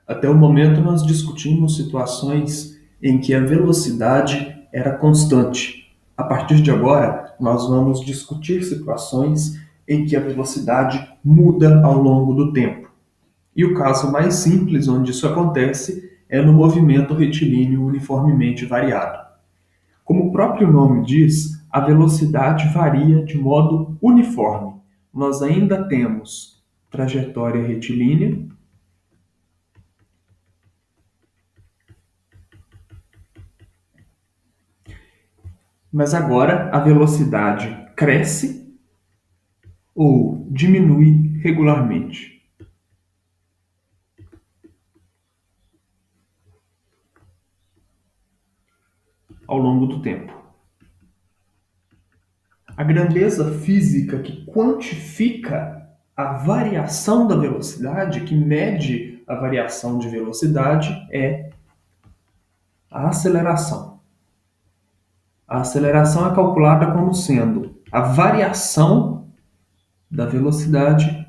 Até o momento, nós discutimos situações em que a velocidade era constante. A partir de agora, nós vamos discutir situações em que a velocidade muda ao longo do tempo. E o caso mais simples onde isso acontece é no movimento retilíneo uniformemente variado. Como o próprio nome diz, a velocidade varia de modo uniforme. Nós ainda temos trajetória retilínea, mas agora a velocidade cresce ou diminui regularmente ao longo do tempo. A grandeza física que quantifica a variação da velocidade, que mede a variação de velocidade, é a aceleração. A aceleração é calculada como sendo a variação da velocidade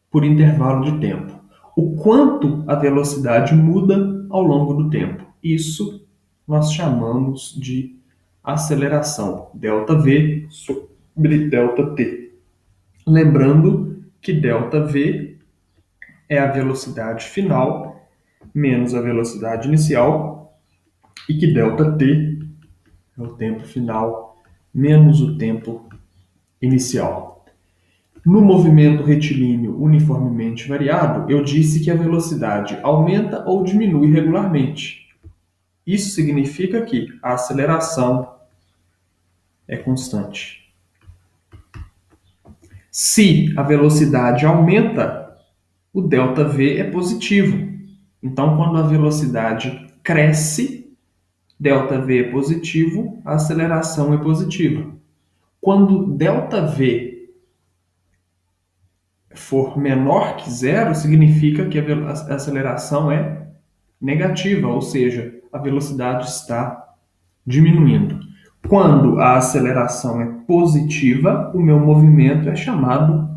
por intervalo de tempo. O quanto a velocidade muda ao longo do tempo. Isso nós chamamos de aceleração, ΔV sobre ΔT. Lembrando que ΔV é a velocidade final menos a velocidade inicial e que ΔT é o tempo final menos o tempo inicial. No movimento retilíneo uniformemente variado, eu disse que a velocidade aumenta ou diminui regularmente. Isso significa que a aceleração é constante. Se a velocidade aumenta, o ΔV é positivo. Então, quando a velocidade cresce, ΔV é positivo, a aceleração é positiva. Quando ΔV for menor que zero, significa que a aceleração é negativa, ou seja, a velocidade está diminuindo. Quando a aceleração é positiva, o meu movimento é chamado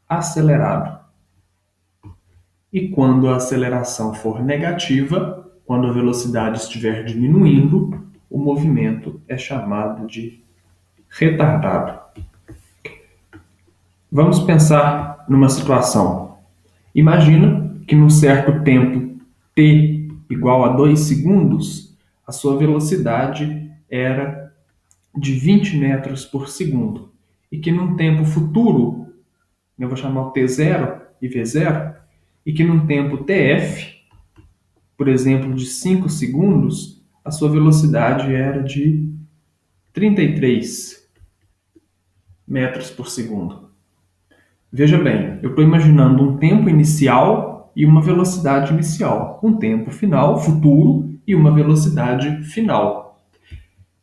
acelerado. E quando a aceleração for negativa, quando a velocidade estiver diminuindo, o movimento é chamado de retardado. Vamos pensar numa situação. Imagina que num certo tempo t igual a 2 segundos, a sua velocidade era de 20 metros por segundo. E que num tempo futuro, eu vou chamar o t0 e v0, e que num tempo tf, por exemplo, de 5 segundos, a sua velocidade era de 33 metros por segundo. Veja bem, eu estou imaginando um tempo inicial e uma velocidade inicial, um tempo final, futuro, e uma velocidade final.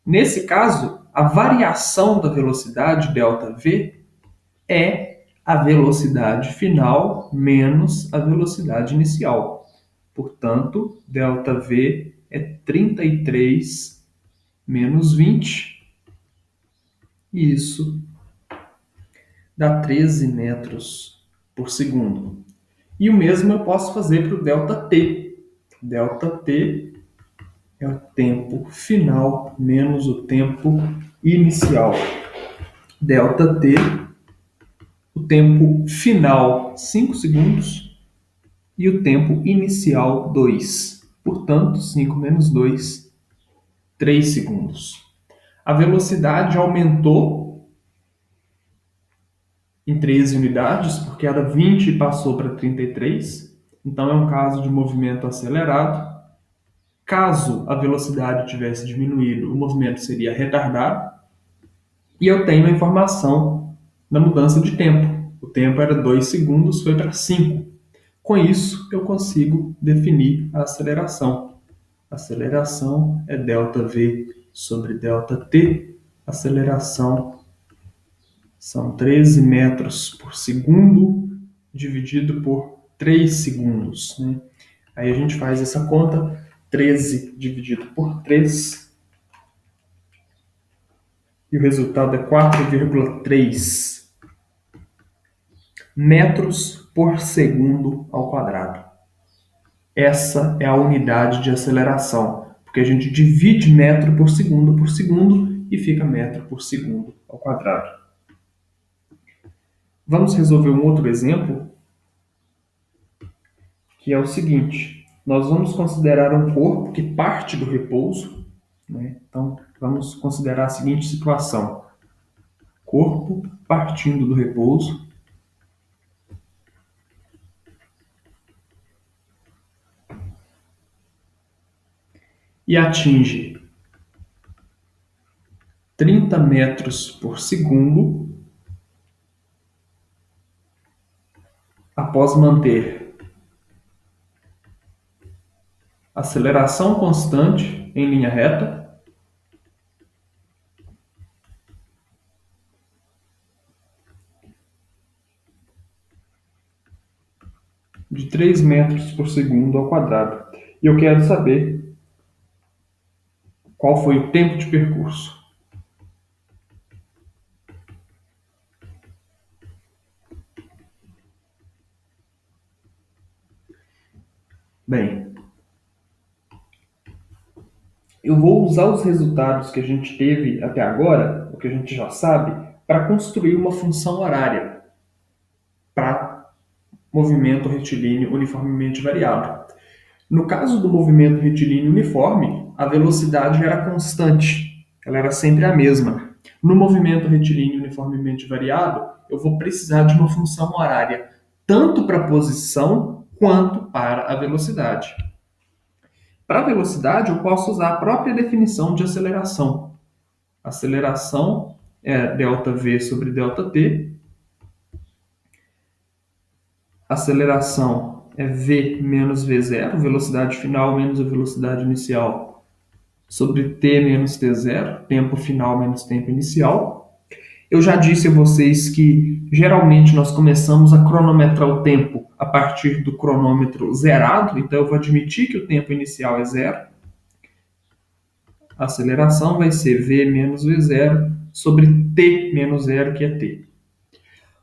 Nesse caso, a variação da velocidade ΔV é a velocidade final menos a velocidade inicial. Portanto, ΔV é 33 menos 20, e isso dá 13 metros por segundo. E o mesmo eu posso fazer para o ΔT. ΔT é o tempo final menos o tempo inicial. ΔT, o tempo final 5 segundos e o tempo inicial 2. Portanto, 5 menos 2, 3 segundos. A velocidade aumentou em 13 unidades, porque era 20 e passou para 33. Então, é um caso de movimento acelerado. Caso a velocidade tivesse diminuído, o movimento seria retardado. E eu tenho a informação da mudança de tempo. O tempo era 2 segundos, foi para 5. Com isso, eu consigo definir a aceleração. A aceleração é ΔV sobre ΔT. Aceleração são 13 metros por segundo dividido por 3 segundos. Né? Aí a gente faz essa conta, 13 dividido por 3, e o resultado é 4,3 metros por segundo ao quadrado. Essa é a unidade de aceleração, porque a gente divide metro por segundo e fica metro por segundo ao quadrado. Vamos resolver um outro exemplo, que é o seguinte: nós vamos considerar um corpo que parte do repouso, né? Então, vamos considerar a seguinte situação: corpo partindo do repouso e atinge 30 metros por segundo após manter aceleração constante em linha reta de 3 metros por segundo ao quadrado. E eu quero saber qual foi o tempo de percurso. Bem, eu vou usar os resultados que a gente teve até agora, o que a gente já sabe, para construir uma função horária para movimento retilíneo uniformemente variado. No caso do movimento retilíneo uniforme, a velocidade era constante, ela era sempre a mesma. No movimento retilíneo uniformemente variado, eu vou precisar de uma função horária, tanto para a posição quanto para a velocidade. Para a velocidade, eu posso usar a própria definição de aceleração. Aceleração é ΔV sobre ΔT. Aceleração é V menos V0, velocidade final menos a velocidade inicial, sobre T menos T0, tempo final menos tempo inicial. Eu já disse a vocês que geralmente nós começamos a cronometrar o tempo a partir do cronômetro zerado, então eu vou admitir que o tempo inicial é zero. A aceleração vai ser V menos V0 sobre T menos zero, que é T.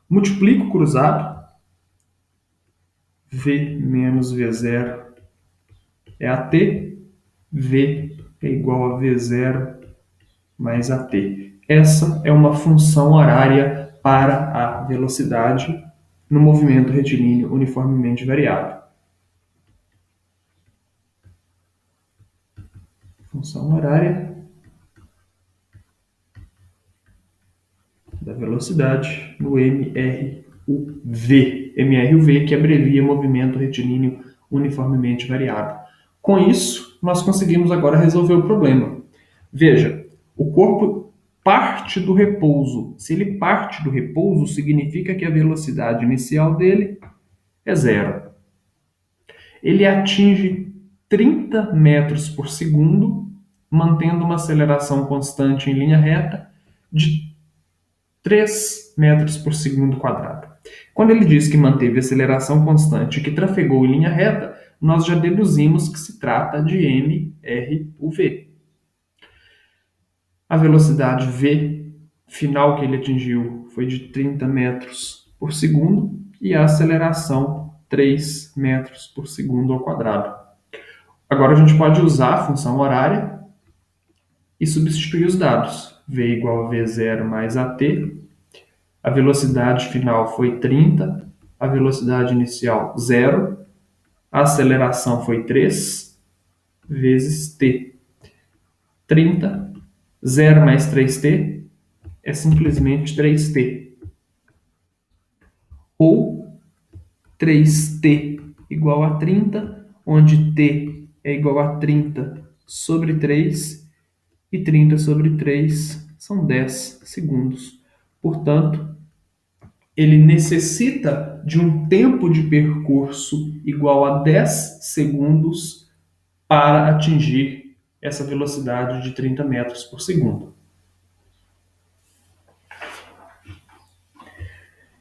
Multiplico cruzado, V menos V0 é AT, V é igual a V0 mais AT. Essa é uma função horária para a velocidade no movimento retilíneo uniformemente variado. Função horária da velocidade no MRUV. MRUV, que abrevia movimento retilíneo uniformemente variado. Com isso, nós conseguimos agora resolver o problema. Veja, o corpo parte do repouso. Se ele parte do repouso, significa que a velocidade inicial dele é zero. Ele atinge 30 metros por segundo, mantendo uma aceleração constante em linha reta de 3 metros por segundo quadrado. Quando ele diz que manteve aceleração constante e que trafegou em linha reta, nós já deduzimos que se trata de MRUV. A velocidade V final que ele atingiu foi de 30 metros por segundo e a aceleração 3 metros por segundo ao quadrado. Agora a gente pode usar a função horária e substituir os dados. V igual a V0 mais AT. A velocidade final foi 30, a velocidade inicial 0, a aceleração foi 3 vezes T. 30, 0 mais 3T é simplesmente 3T. Ou 3T igual a 30, onde T é igual a 30 sobre 3 e 30 sobre 3 são 10 segundos. Portanto, ele necessita de um tempo de percurso igual a 10 segundos para atingir essa velocidade de 30 metros por segundo.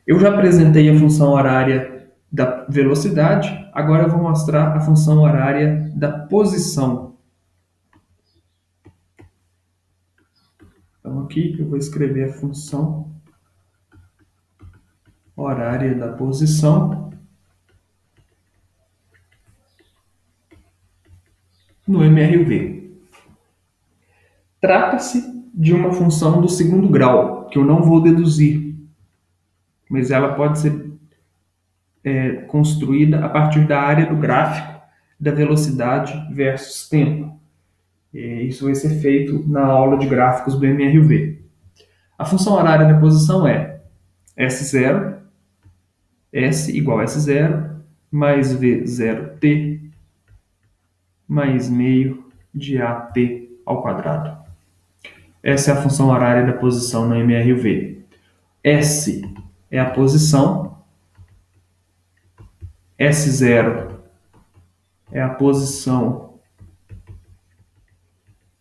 Eu já apresentei a função horária da velocidade, agora eu vou mostrar a função horária da posição. Então aqui eu vou escrever a função horária da posição. no MRV. Trata-se de uma função do segundo grau, que eu não vou deduzir, mas ela pode ser construída a partir da área do gráfico da velocidade versus tempo. Isso vai ser feito na aula de gráficos do MRV. A função horária da posição é S0, S igual a S0, mais V0t, mais meio de AT ao quadrado. Essa é a função horária da posição no MRV. S é a posição, S0 é a posição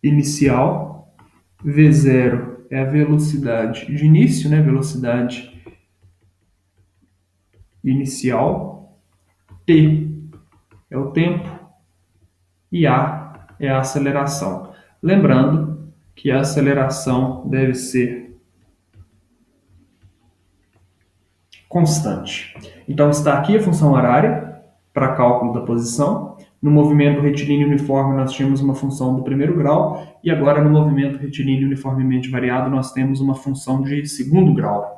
inicial, V0 é a velocidade de início, né? Velocidade inicial, T é o tempo e A é a aceleração. Lembrando que a aceleração deve ser constante. Então está aqui a função horária para cálculo da posição. No movimento retilíneo uniforme nós tínhamos uma função do primeiro grau e agora no movimento retilíneo uniformemente variado nós temos uma função de segundo grau,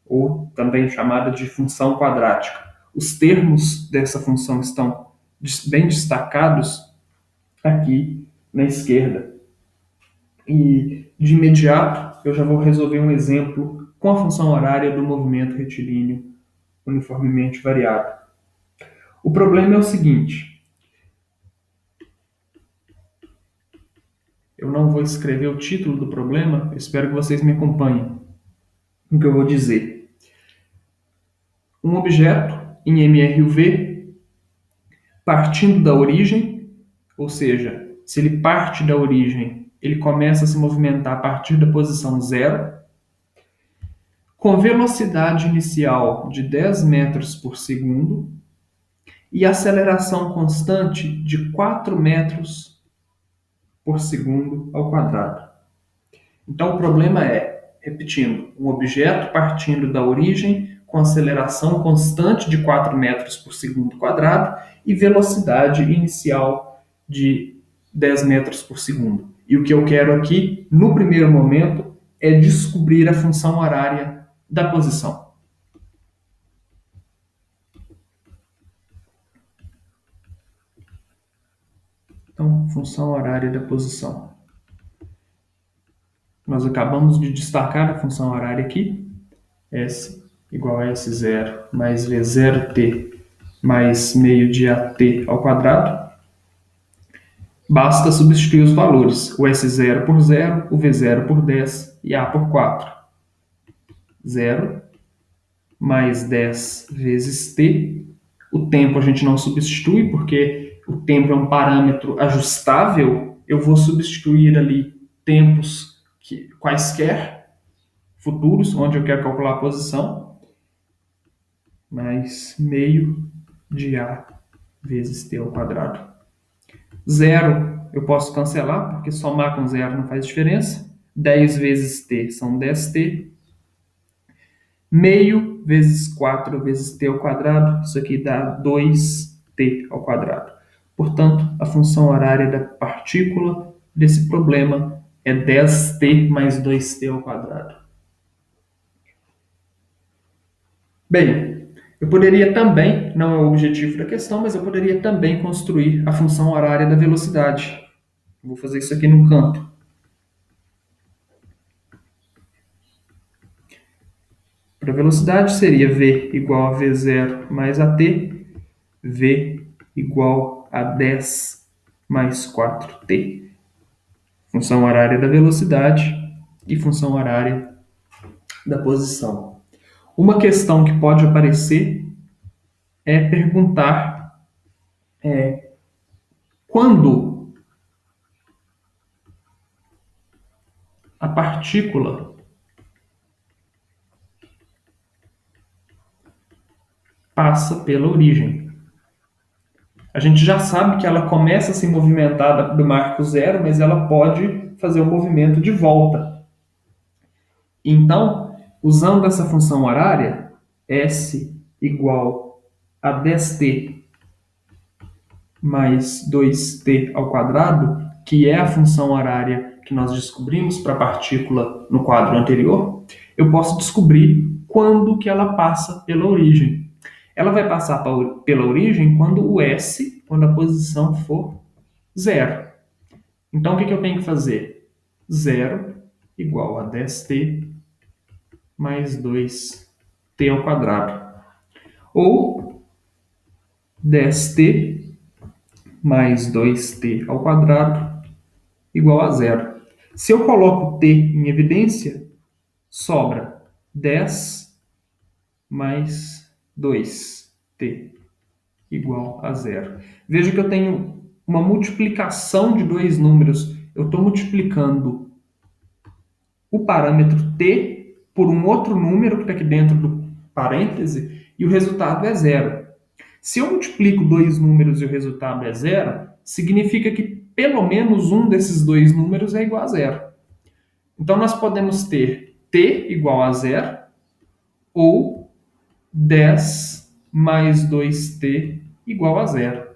ou também chamada de função quadrática. Os termos dessa função estão bem destacados aqui na esquerda. E de imediato eu já vou resolver um exemplo com a função horária do movimento retilíneo uniformemente variado. O problema é o seguinte: eu não vou escrever o título do problema, eu espero que vocês me acompanhem no que eu vou dizer. Um objeto em MRUV partindo da origem, ou seja, se ele parte da origem, ele começa a se movimentar a partir da posição 0, com velocidade inicial de 10 metros por segundo e aceleração constante de 4 metros por segundo ao quadrado. Então, o problema é, repetindo, um objeto partindo da origem com aceleração constante de 4 metros por segundo quadrado e velocidade inicial de 10 metros por segundo. E o que eu quero aqui, no primeiro momento, é descobrir a função horária da posição. Então, função horária da posição. Nós acabamos de destacar a função horária aqui, S igual a S0 mais V0t mais meio de AT ao quadrado. Basta substituir os valores, o S0 por 0, o V0 por 10 e A por 4. 0 mais 10 vezes t. O tempo a gente não substitui, porque o tempo é um parâmetro ajustável. Eu vou substituir ali tempos quaisquer, futuros, onde eu quero calcular a posição, mais meio de A vezes t ao quadrado. 0 eu posso cancelar, porque somar com 0 não faz diferença. 10 vezes t são 10t. Meio vezes 4 vezes t ao quadrado, isso aqui dá 2t ao quadrado. Portanto, a função horária da partícula desse problema é 10t mais 2t ao quadrado. Bem, eu poderia também, não é o objetivo da questão, mas eu poderia também construir a função horária da velocidade. Vou fazer isso aqui no canto. Para a velocidade seria v igual a v0 mais at, v igual a 10 mais 4t. Função horária da velocidade e função horária da posição. Uma questão que pode aparecer é perguntar quando a partícula passa pela origem. A gente já sabe que ela começa a se movimentar do marco zero, mas ela pode fazer o movimento de volta. Então, usando essa função horária, S igual a 10t mais 2t ao quadrado, que é a função horária que nós descobrimos para a partícula no quadro anterior, eu posso descobrir quando que ela passa pela origem. Ela vai passar pela origem quando o S, quando a posição for zero. Então, o que eu tenho que fazer? Zero igual a 10t mais 2t ao quadrado. Ou 10t mais 2t ao quadrado igual a zero. Se eu coloco t em evidência, sobra 10 mais 2t igual a zero. Veja que eu tenho uma multiplicação de dois números. Eu estou multiplicando o parâmetro t por um outro número que está aqui dentro do parêntese e o resultado é zero. Se eu multiplico dois números e o resultado é zero, significa que pelo menos um desses dois números é igual a zero. Então, nós podemos ter t igual a zero ou 10 mais 2t igual a zero.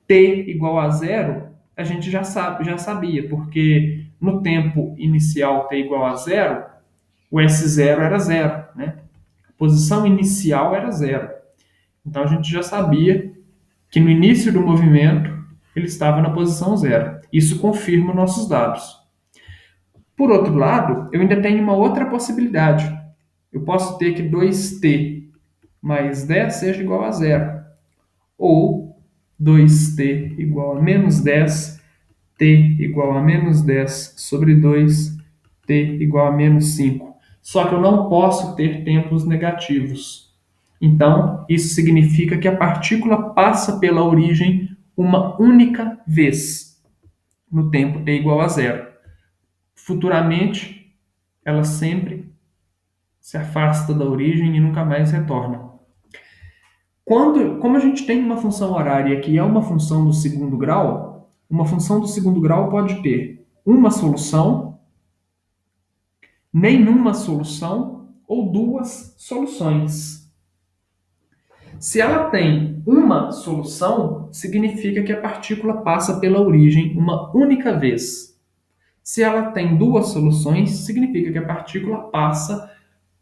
T igual a zero, a gente já sabia, porque no tempo inicial t igual a zero, o S0 era zero, né? A posição inicial era zero. Então, a gente já sabia que no início do movimento ele estava na posição zero. Isso confirma nossos dados. Por outro lado, eu ainda tenho uma outra possibilidade. Eu posso ter que 2t mais 10 seja igual a zero. Ou 2t igual a menos 10, t igual a menos 10 sobre 2, t igual a menos 5. Só que eu não posso ter tempos negativos. Então, isso significa que a partícula passa pela origem uma única vez, no tempo t igual a zero. Futuramente, ela sempre se afasta da origem e nunca mais retorna. Como a gente tem uma função horária que é uma função do segundo grau, uma função do segundo grau pode ter uma solução, nenhuma solução ou duas soluções. Se ela tem uma solução, significa que a partícula passa pela origem uma única vez. Se ela tem duas soluções, significa que a partícula passa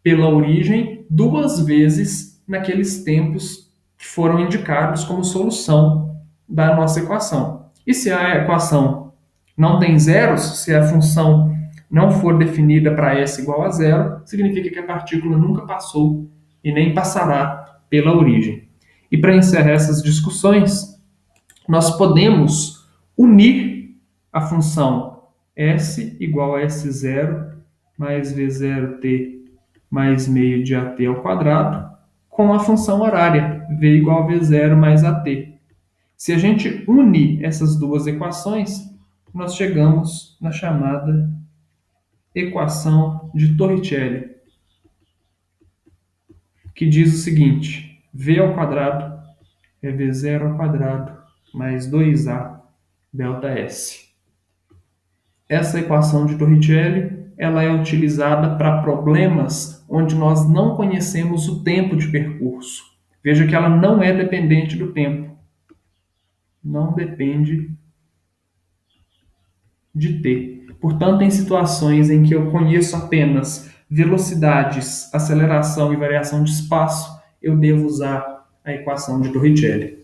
pela origem duas vezes naqueles tempos que foram indicados como solução da nossa equação. E se a equação não tem zeros, se a função não for definida para S igual a zero, significa que a partícula nunca passou e nem passará pela origem. E para encerrar essas discussões, nós podemos unir a função S igual a S0 mais V0t mais meio de AT ao quadrado com a função horária, V igual a V0 mais AT. Se a gente une essas duas equações, nós chegamos na chamada equação de Torricelli, que diz o seguinte: V ao quadrado é V0 ao quadrado mais 2A delta S. Essa equação de Torricelli ela é utilizada para problemas onde nós não conhecemos o tempo de percurso. Veja que ela não é dependente do tempo. Não depende de t. Portanto, em situações em que eu conheço apenas velocidades, aceleração e variação de espaço, eu devo usar a equação de Torricelli.